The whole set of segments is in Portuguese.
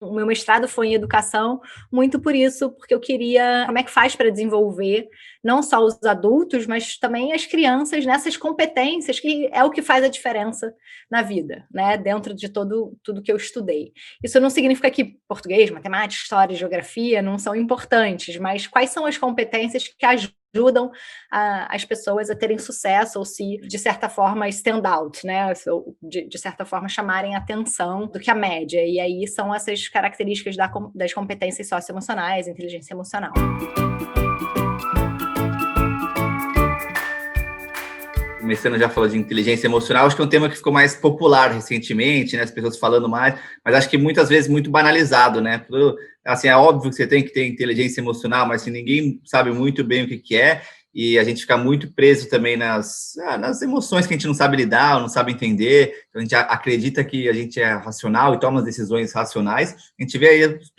O meu mestrado foi em educação, muito por isso, porque eu queria como é que faz para desenvolver não só os adultos, mas também as crianças nessas competências que é o que faz a diferença na vida, né? Dentro de tudo que eu estudei. Isso não significa que português, matemática, história, geografia não são importantes, mas quais são as competências que ajudam as pessoas a terem sucesso ou se, de certa forma, stand out, né? Ou, de certa forma, chamarem atenção do que a média. E aí são essas características das competências socioemocionais, inteligência emocional. Começando já falou de inteligência emocional, acho que é um tema que ficou mais popular recentemente, né? As pessoas falando mais, mas acho que muitas vezes muito banalizado, né? Assim, é óbvio que você tem que ter inteligência emocional, mas assim, ninguém sabe muito bem o que é, e a gente fica muito preso também nas emoções que a gente não sabe lidar, ou não sabe entender, então a gente acredita que a gente é racional e toma as decisões racionais. A gente vê aí os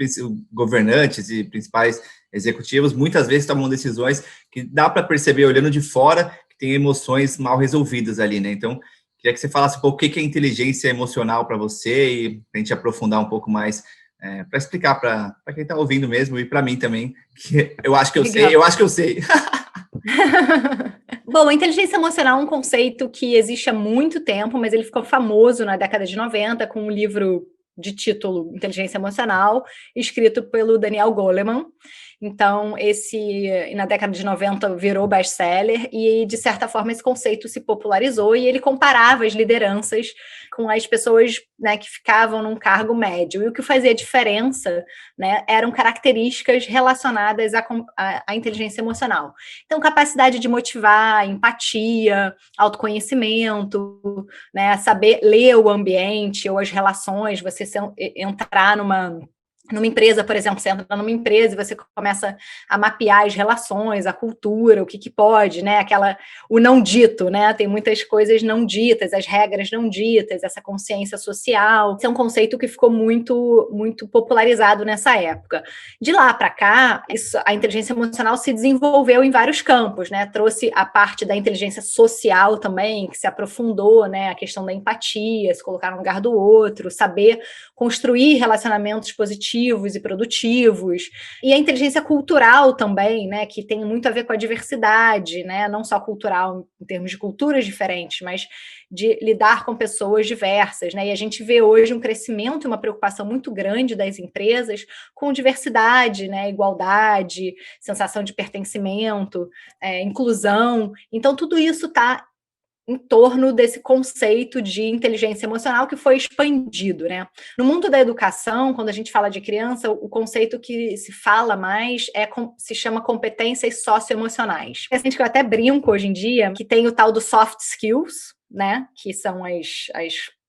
governantes e principais executivos muitas vezes tomam decisões que dá para perceber olhando de fora, tem emoções mal resolvidas ali, né? Então, queria que você falasse um pouco o que é inteligência emocional para você e para a gente aprofundar um pouco mais, para explicar para quem está ouvindo mesmo e para mim também, que eu acho que eu sei, eu acho que eu sei. Bom, a inteligência emocional é um conceito que existe há muito tempo, mas ele ficou famoso na década de 90 com um livro de título Inteligência Emocional, escrito pelo Daniel Goleman. Então, na década de 90 virou best-seller e, de certa forma, esse conceito se popularizou e ele comparava as lideranças com as pessoas, né, que ficavam num cargo médio. E o que fazia diferença, né, eram características relacionadas à inteligência emocional. Então, capacidade de motivar, empatia, autoconhecimento, né, saber ler o ambiente ou as relações, você entrar numa empresa, por exemplo, você entra numa empresa e você começa a mapear as relações, a cultura, o que pode, né? O não dito, né? Tem muitas coisas não ditas, as regras não ditas, essa consciência social. Esse é um conceito que ficou muito, muito popularizado nessa época. De lá para cá, a inteligência emocional se desenvolveu em vários campos, né? Trouxe a parte da inteligência social também, que se aprofundou, né? A questão da empatia, se colocar no lugar do outro, saber construir relacionamentos positivos e produtivos, e a inteligência cultural também, né, que tem muito a ver com a diversidade, né, não só cultural em termos de culturas diferentes, mas de lidar com pessoas diversas, né, e a gente vê hoje um crescimento e uma preocupação muito grande das empresas com diversidade, né, igualdade, sensação de pertencimento, inclusão, então tudo isso está em torno desse conceito de inteligência emocional que foi expandido, né? No mundo da educação, quando a gente fala de criança, o conceito que se fala mais se chama competências socioemocionais. É assim que eu até brinco hoje em dia, que tem o tal do soft skills, né? Que são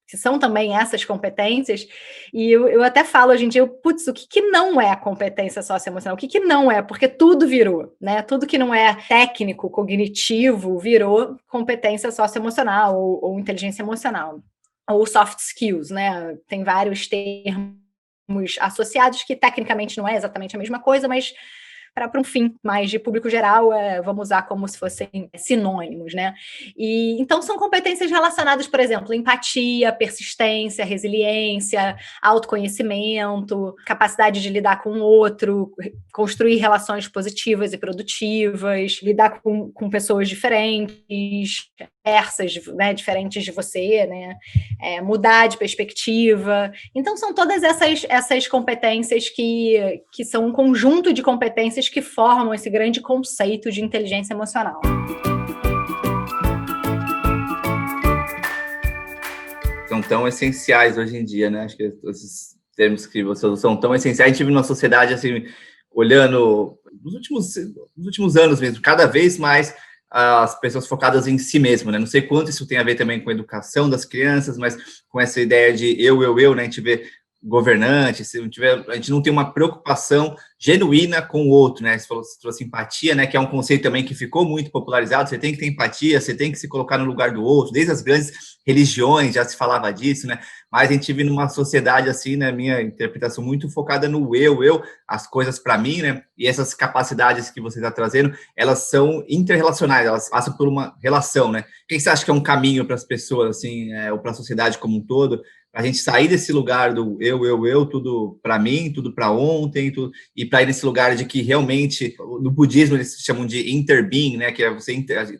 que são também essas competências, e eu até falo hoje em dia, putz, o que não é a competência socioemocional? O que não é? Porque tudo virou, né? Tudo que não é técnico, cognitivo, virou competência socioemocional ou inteligência emocional, ou soft skills, né? Tem vários termos associados que tecnicamente não é exatamente a mesma coisa, mas para um fim mais de público geral, vamos usar como se fossem sinônimos, né? E então são competências relacionadas, por exemplo, empatia, persistência, resiliência, autoconhecimento, capacidade de lidar com o outro, construir relações positivas e produtivas, lidar com pessoas diferentes, diversas, né, diferentes de você, né? Mudar de perspectiva. Então são todas essas competências que são um conjunto de competências que formam esse grande conceito de inteligência emocional. São tão essenciais hoje em dia, né? Acho que esses termos que você usou são tão essenciais. A gente vive numa sociedade, assim, olhando nos últimos anos mesmo, cada vez mais as pessoas focadas em si mesmo, né? Não sei quanto isso tem a ver também com a educação das crianças, mas com essa ideia de eu, né? A gente vê governante, a gente não tem uma preocupação genuína com o outro, né? Você falou, você trouxe empatia, né? Que é um conceito também que ficou muito popularizado. Você tem que ter empatia, você tem que se colocar no lugar do outro. Desde as grandes religiões já se falava disso, né? Mas a gente vive numa sociedade assim, na minha interpretação, muito focada no eu, as coisas para mim, né? E essas capacidades que você está trazendo, elas são interrelacionais, elas passam por uma relação, né? O que você acha que é um caminho para as pessoas, assim, ou para a sociedade como um todo, a gente sair desse lugar do eu, tudo para mim, tudo para ontem, tudo, e para ir nesse lugar de que realmente, no budismo eles chamam de interbeing, né, que é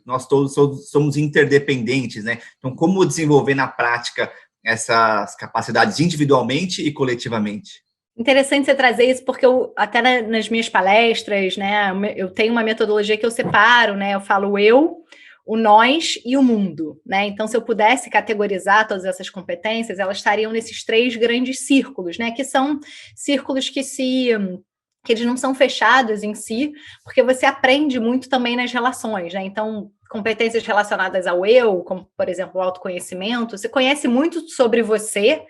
nós todos somos interdependentes, né? Então, como desenvolver na prática essas capacidades individualmente e coletivamente? Interessante você trazer isso, porque eu, até nas minhas palestras, né, eu tenho uma metodologia que eu separo, né, eu falo o nós e o mundo, né? Então, se eu pudesse categorizar todas essas competências, elas estariam nesses 3 grandes círculos, né? Que são círculos que eles não são fechados em si, porque você aprende muito também nas relações, né? Então, competências relacionadas ao eu, como, por exemplo, o autoconhecimento, você conhece muito sobre você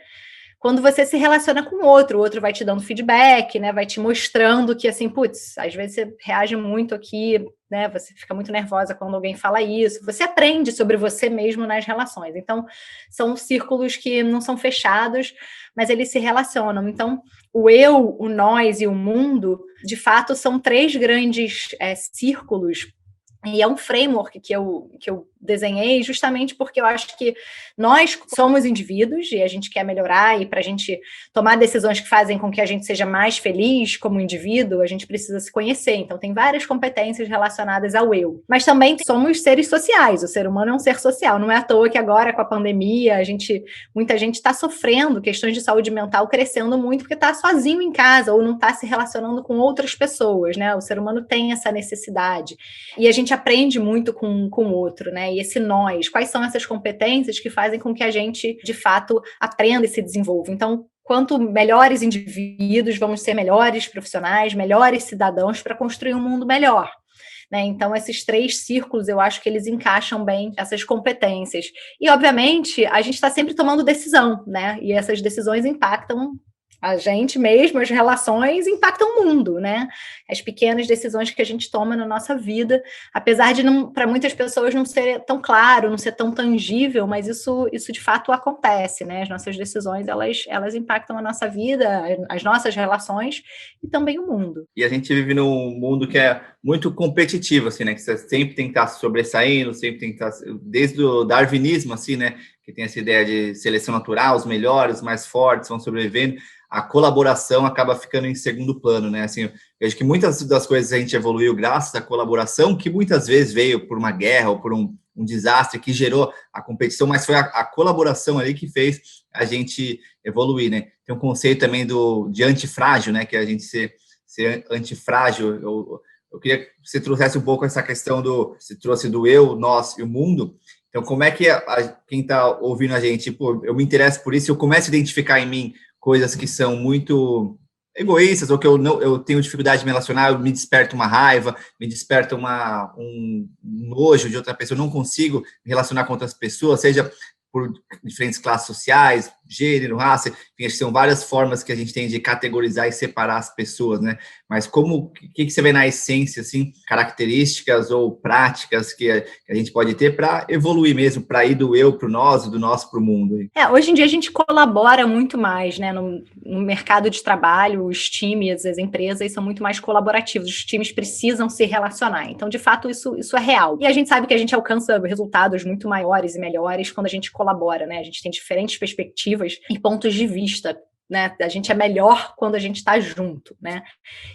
quando você se relaciona com o outro vai te dando feedback, né? Vai te mostrando que, assim, putz, às vezes você reage muito aqui, né? Você fica muito nervosa quando alguém fala isso. Você aprende sobre você mesmo nas relações. Então, são círculos que não são fechados, mas eles se relacionam. Então, o eu, o nós e o mundo, de fato, são 3 grandes círculos. E é um framework que eu desenhei justamente porque eu acho que nós somos indivíduos e a gente quer melhorar, e para a gente tomar decisões que fazem com que a gente seja mais feliz como indivíduo, a gente precisa se conhecer. Então, tem várias competências relacionadas ao eu. Mas também somos seres sociais, o ser humano é um ser social. Não é à toa que agora, com a pandemia, muita gente está sofrendo questões de saúde mental, crescendo muito porque está sozinho em casa ou não está se relacionando com outras pessoas, né? O ser humano tem essa necessidade. E a gente aprende muito com o outro, né? E esse nós, quais são essas competências que fazem com que a gente, de fato, aprenda e se desenvolva. Então, quanto melhores indivíduos, vamos ser melhores profissionais, melhores cidadãos para construir um mundo melhor. Né? Então, esses 3 círculos, eu acho que eles encaixam bem essas competências. E, obviamente, a gente está sempre tomando decisão, né? E essas decisões impactam a gente mesmo, as relações impactam o mundo, né? As pequenas decisões que a gente toma na nossa vida, apesar de, para muitas pessoas, não ser tão claro, não ser tão tangível, mas isso de fato acontece, né? As nossas decisões, elas impactam a nossa vida, as nossas relações e também o mundo. E a gente vive num mundo que é muito competitivo, assim, né? Que você sempre tem que estar sobressaindo, sempre tem que estar... Desde o darwinismo, assim, né? Que tem essa ideia de seleção natural, os melhores, os mais fortes vão sobrevivendo. A colaboração acaba ficando em segundo plano, né? Assim, eu acho que muitas das coisas a gente evoluiu graças à colaboração, que muitas vezes veio por uma guerra ou por um desastre que gerou a competição, mas foi a colaboração ali que fez a gente evoluir, né? Tem um conceito também de antifrágil, né? Que é a gente ser antifrágil. Eu queria que você trouxesse um pouco essa questão você trouxe do eu, nós e o mundo. Então, como é que quem está ouvindo a gente, pô, eu me interesso por isso, eu começo a identificar em mim coisas que são muito egoístas, ou que eu tenho dificuldade de me relacionar, eu me desperta uma raiva, me desperta um nojo de outra pessoa, eu não consigo me relacionar com outras pessoas, seja por diferentes classes sociais, gênero, raça, enfim, acho que são várias formas que a gente tem de categorizar e separar as pessoas, né? Mas o que você vê na essência, assim, características ou práticas que a gente pode ter para evoluir mesmo, para ir do eu para o nós, do nós para o mundo? Hoje em dia a gente colabora muito mais, né? No mercado de trabalho, os times, as empresas são muito mais colaborativos, os times precisam se relacionar. Então, de fato, isso é real. E a gente sabe que a gente alcança resultados muito maiores e melhores quando a gente colabora, né? A gente tem diferentes perspectivas e pontos de vista, né? A gente é melhor quando a gente está junto, né?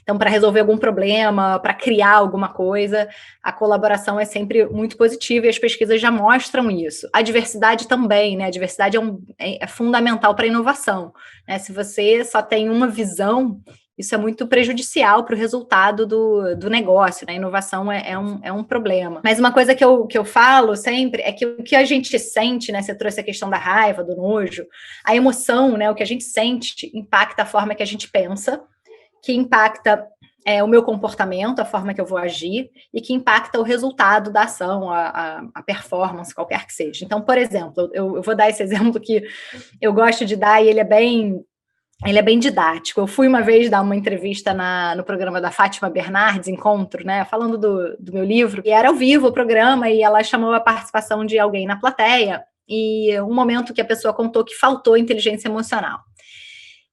Então, para resolver algum problema, para criar alguma coisa, a colaboração é sempre muito positiva e as pesquisas já mostram isso. A diversidade também, né? A diversidade é fundamental para a inovação, né? Se você só tem uma visão, isso é muito prejudicial para o resultado do negócio, né? A inovação é um problema. Mas uma coisa que eu falo sempre é que o que a gente sente, né? Você trouxe a questão da raiva, do nojo, a emoção, né? O que a gente sente impacta a forma que a gente pensa, que impacta o meu comportamento, a forma que eu vou agir, e que impacta o resultado da ação, a performance, qualquer que seja. Então, por exemplo, eu vou dar esse exemplo que eu gosto de dar, e ele é bem didático. Eu fui uma vez dar uma entrevista no programa da Fátima Bernardes, Encontro, né, falando do meu livro, e era ao vivo o programa, e ela chamou a participação de alguém na plateia, e um momento que a pessoa contou que faltou inteligência emocional.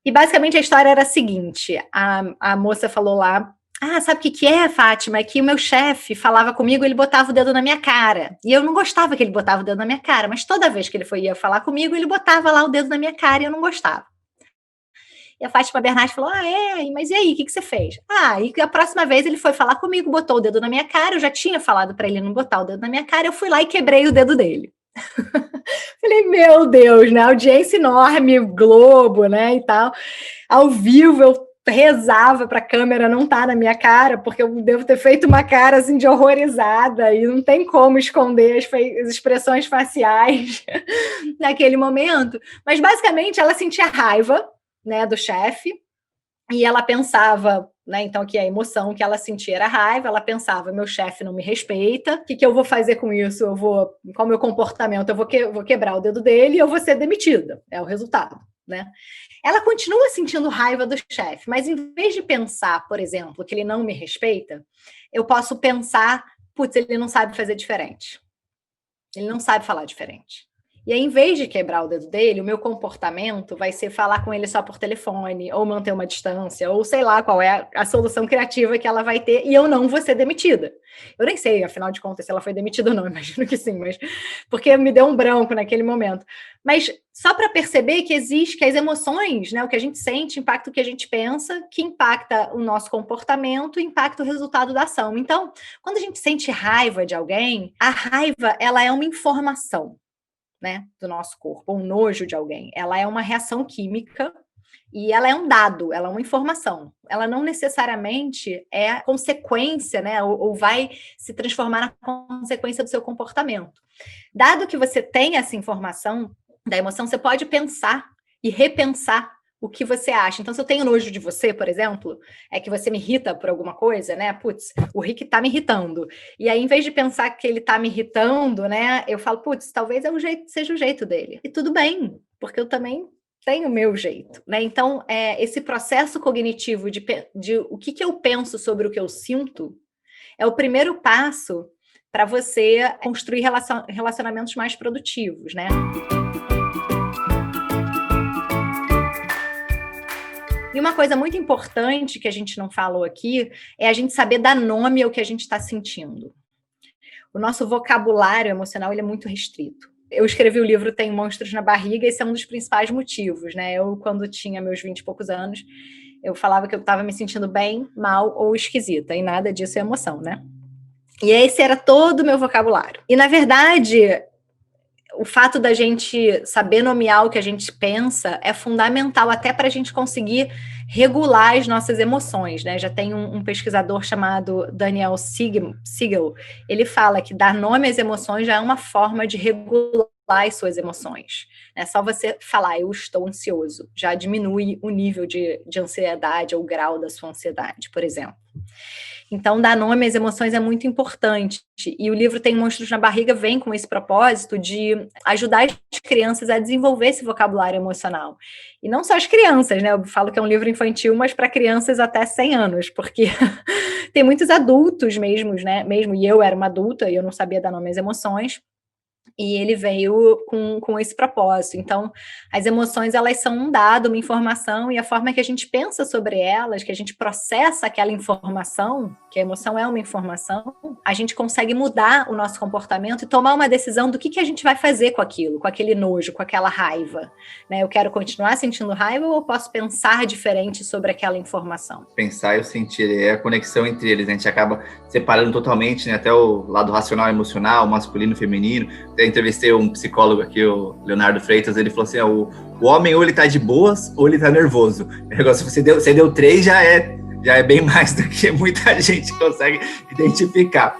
E basicamente a história era a seguinte, a moça falou lá, sabe o que é, Fátima? É que o meu chefe falava comigo, ele botava o dedo na minha cara. E eu não gostava que ele botava o dedo na minha cara, mas toda vez que ele ia falar comigo, ele botava lá o dedo na minha cara e eu não gostava. E a Fátima Bernardes falou, mas e aí, o que você fez? E a próxima vez ele foi falar comigo, botou o dedo na minha cara, eu já tinha falado para ele não botar o dedo na minha cara, eu fui lá e quebrei o dedo dele. Falei, meu Deus, né? Audiência enorme, Globo, né, e tal. Ao vivo, eu rezava para a câmera não estar na minha cara, porque eu devo ter feito uma cara assim de horrorizada e não tem como esconder as expressões faciais naquele momento. Mas basicamente ela sentia raiva, né, do chefe, e ela pensava, né, então que a emoção que ela sentia era raiva, ela pensava, meu chefe não me respeita, o que eu vou fazer com isso? Qual é o meu comportamento? Eu vou quebrar o dedo dele e eu vou ser demitida, é o resultado, né? Ela continua sentindo raiva do chefe, mas em vez de pensar, por exemplo, que ele não me respeita, eu posso pensar, putz, ele não sabe fazer diferente. Ele não sabe falar diferente. E aí, em vez de quebrar o dedo dele, o meu comportamento vai ser falar com ele só por telefone, ou manter uma distância, ou sei lá qual é a solução criativa que ela vai ter, e eu não vou ser demitida. Eu nem sei, afinal de contas, se ela foi demitida ou não, imagino que sim, mas porque me deu um branco naquele momento. Mas só para perceber que existe, que as emoções, né, o que a gente sente, impacta o que a gente pensa, que impacta o nosso comportamento, impacta o resultado da ação. Então, quando a gente sente raiva de alguém, a raiva, ela é uma informação, né, do nosso corpo, um nojo de alguém. Ela é uma reação química e ela é um dado, ela é uma informação. Ela não necessariamente é consequência, né, ou vai se transformar na consequência do seu comportamento. Dado que você tem essa informação da emoção, você pode pensar e repensar o que você acha. Então, se eu tenho nojo de você, por exemplo, é que você me irrita por alguma coisa, né? Putz, o Rick tá me irritando. E aí, em vez de pensar que ele tá me irritando, né? Eu falo, putz, talvez seja o jeito dele. E tudo bem, porque eu também tenho o meu jeito, né? Então, esse processo cognitivo de o que eu penso sobre o que eu sinto é o primeiro passo para você construir relacionamentos mais produtivos, né? E uma coisa muito importante que a gente não falou aqui é a gente saber dar nome ao que a gente está sentindo. O nosso vocabulário emocional ele é muito restrito. Eu escrevi o livro Tem Monstros na Barriga, esse é um dos principais motivos, né? Eu, quando tinha meus 20 e poucos anos, eu falava que eu estava me sentindo bem, mal ou esquisita, e nada disso é emoção, né? E esse era todo o meu vocabulário. E, na verdade, o fato da gente saber nomear o que a gente pensa é fundamental até para a gente conseguir regular as nossas emoções, né? Já tem um pesquisador chamado Daniel Siegel, ele fala que dar nome às emoções já é uma forma de regular as suas emoções. É só você falar, eu estou ansioso, já diminui o nível de ansiedade ou o grau da sua ansiedade, por exemplo. Então, dar nome às emoções é muito importante. E o livro Tem Monstros na Barriga vem com esse propósito de ajudar as crianças a desenvolver esse vocabulário emocional. E não só as crianças, né? Eu falo que é um livro infantil, mas para crianças até 100 anos, porque tem muitos adultos mesmo, né? E eu era uma adulta e eu não sabia dar nome às emoções. E ele veio com esse propósito. Então, as emoções, elas são um dado, uma informação, e a forma que a gente pensa sobre elas, que a gente processa aquela informação, que a emoção é uma informação, a gente consegue mudar o nosso comportamento e tomar uma decisão do que a gente vai fazer com aquilo, com aquele nojo, com aquela raiva. Né? Eu quero continuar sentindo raiva ou eu posso pensar diferente sobre aquela informação? Pensar e sentir, é a conexão entre eles. A gente acaba separando totalmente, né? Até o lado racional e emocional, masculino e feminino. Eu entrevistei um psicólogo aqui, o Leonardo Freitas, ele falou assim, o homem ou ele tá de boas ou ele tá nervoso. O negócio, você deu 3, já é bem mais do que muita gente consegue identificar.